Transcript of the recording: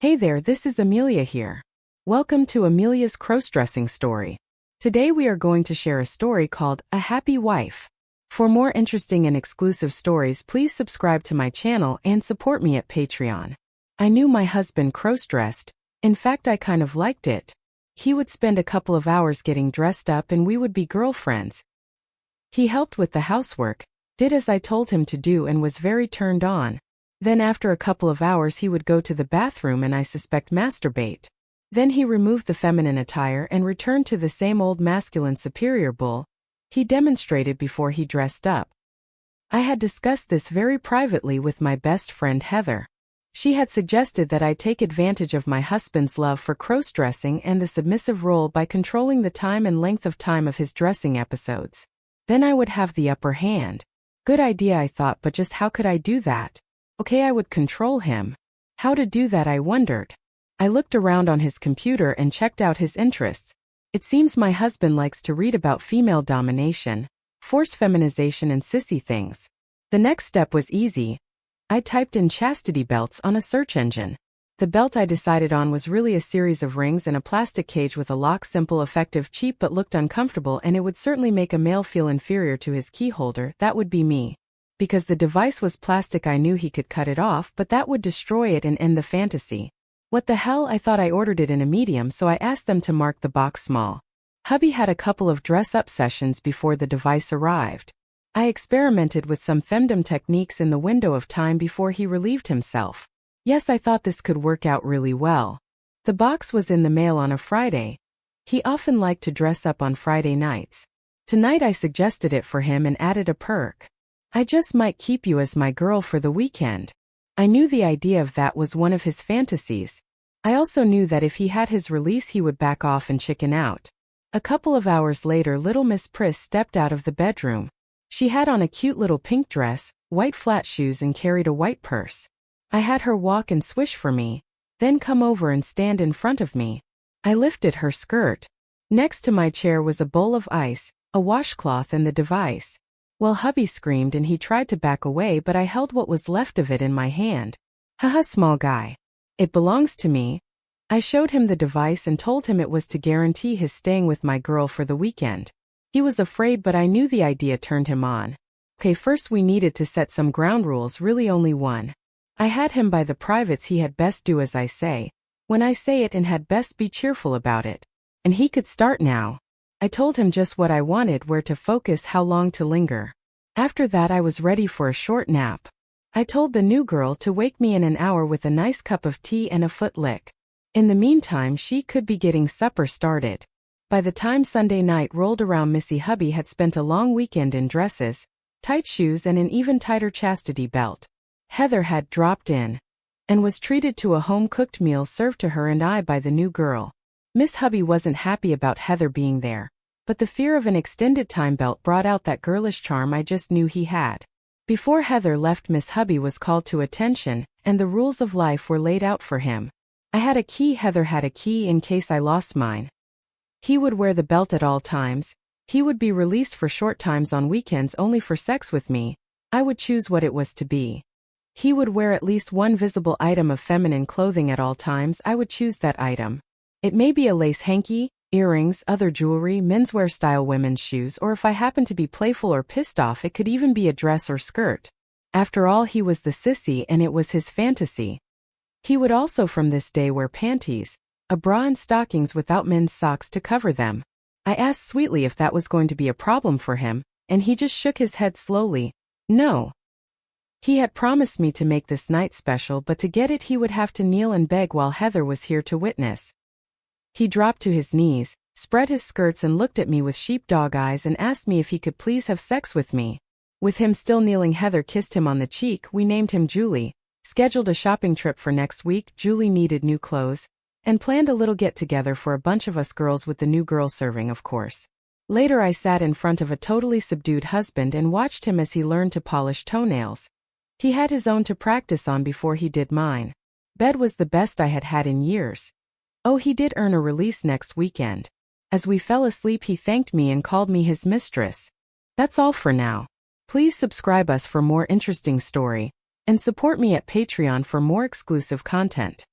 Hey there, this is Amelia here. Welcome to Amelia's crossdressing story. Today we are going to share a story called A Happy Wife. For more interesting and exclusive stories, please subscribe to my channel and support me at Patreon. I knew my husband crossdressed. In fact, I kind of liked it. He would spend a couple of hours getting dressed up and we would be girlfriends. He helped with the housework, did as I told him to do, and was very turned on. Then after a couple of hours he would go to the bathroom and I suspect masturbate. Then he removed the feminine attire and returned to the same old masculine superior bull he demonstrated before he dressed up. I had discussed this very privately with my best friend Heather. She had suggested that I take advantage of my husband's love for crossdressing and the submissive role by controlling the time and length of time of his dressing episodes. Then I would have the upper hand. Good idea, I thought, but just how could I do that? Okay, I would control him. How to do that, I wondered. I looked around on his computer and checked out his interests. It seems my husband likes to read about female domination, forced feminization and sissy things. The next step was easy. I typed in chastity belts on a search engine. The belt I decided on was really a series of rings and a plastic cage with a lock, simple, effective, cheap, but looked uncomfortable, and it would certainly make a male feel inferior to his key holder. That would be me. Because the device was plastic, I knew he could cut it off, but that would destroy it and end the fantasy. What the hell, I thought. I ordered it in a medium, so I asked them to mark the box small. Hubby had a couple of dress-up sessions before the device arrived. I experimented with some femdom techniques in the window of time before he relieved himself. Yes, I thought this could work out really well. The box was in the mail on a Friday. He often liked to dress up on Friday nights. Tonight I suggested it for him and added a perk. I just might keep you as my girl for the weekend. I knew the idea of that was one of his fantasies. I also knew that if he had his release he would back off and chicken out. A couple of hours later, little Miss Priss stepped out of the bedroom. She had on a cute little pink dress, white flat shoes, and carried a white purse. I had her walk and swish for me, then come over and stand in front of me. I lifted her skirt. Next to my chair was a bowl of ice, a washcloth, and the device. Well, hubby screamed and he tried to back away, but I held what was left of it in my hand. Haha, small guy. It belongs to me. I showed him the device and told him it was to guarantee his staying with my girl for the weekend. He was afraid, but I knew the idea turned him on. Okay, first we needed to set some ground rules, really only one. I had him by the privates. He had best do as I say, when I say it, and had best be cheerful about it. And he could start now. I told him just what I wanted, where to focus, how long to linger. After that I was ready for a short nap. I told the new girl to wake me in an hour with a nice cup of tea and a foot lick. In the meantime she could be getting supper started. By the time Sunday night rolled around, Missy hubby had spent a long weekend in dresses, tight shoes, and an even tighter chastity belt. Heather had dropped in and was treated to a home-cooked meal served to her and I by the new girl. Miss hubby wasn't happy about Heather being there, but the fear of an extended time belt brought out that girlish charm I just knew he had. Before Heather left, Miss hubby was called to attention, and the rules of life were laid out for him. I had a key, Heather had a key in case I lost mine. He would wear the belt at all times. He would be released for short times on weekends only for sex with me. I would choose what it was to be. He would wear at least one visible item of feminine clothing at all times. I would choose that item. It may be a lace hanky, earrings, other jewelry, menswear style women's shoes, or if I happened to be playful or pissed off, it could even be a dress or skirt. After all, he was the sissy and it was his fantasy. He would also from this day wear panties, a bra, and stockings without men's socks to cover them. I asked sweetly if that was going to be a problem for him, and he just shook his head slowly. No. He had promised me to make this night special, but to get it he would have to kneel and beg while Heather was here to witness. He dropped to his knees, spread his skirts, and looked at me with sheepdog eyes and asked me if he could please have sex with me. With him still kneeling, Heather kissed him on the cheek. We named him Julie, scheduled a shopping trip for next week. Julie needed new clothes, and planned a little get-together for a bunch of us girls with the new girl serving, of course. Later I sat in front of a totally subdued husband and watched him as he learned to polish toenails. He had his own to practice on before he did mine. Bed was the best I had had in years. Oh, he did earn a release next weekend. As we fell asleep he thanked me and called me his mistress. That's all for now. Please subscribe us for more interesting story, and support me at Patreon for more exclusive content.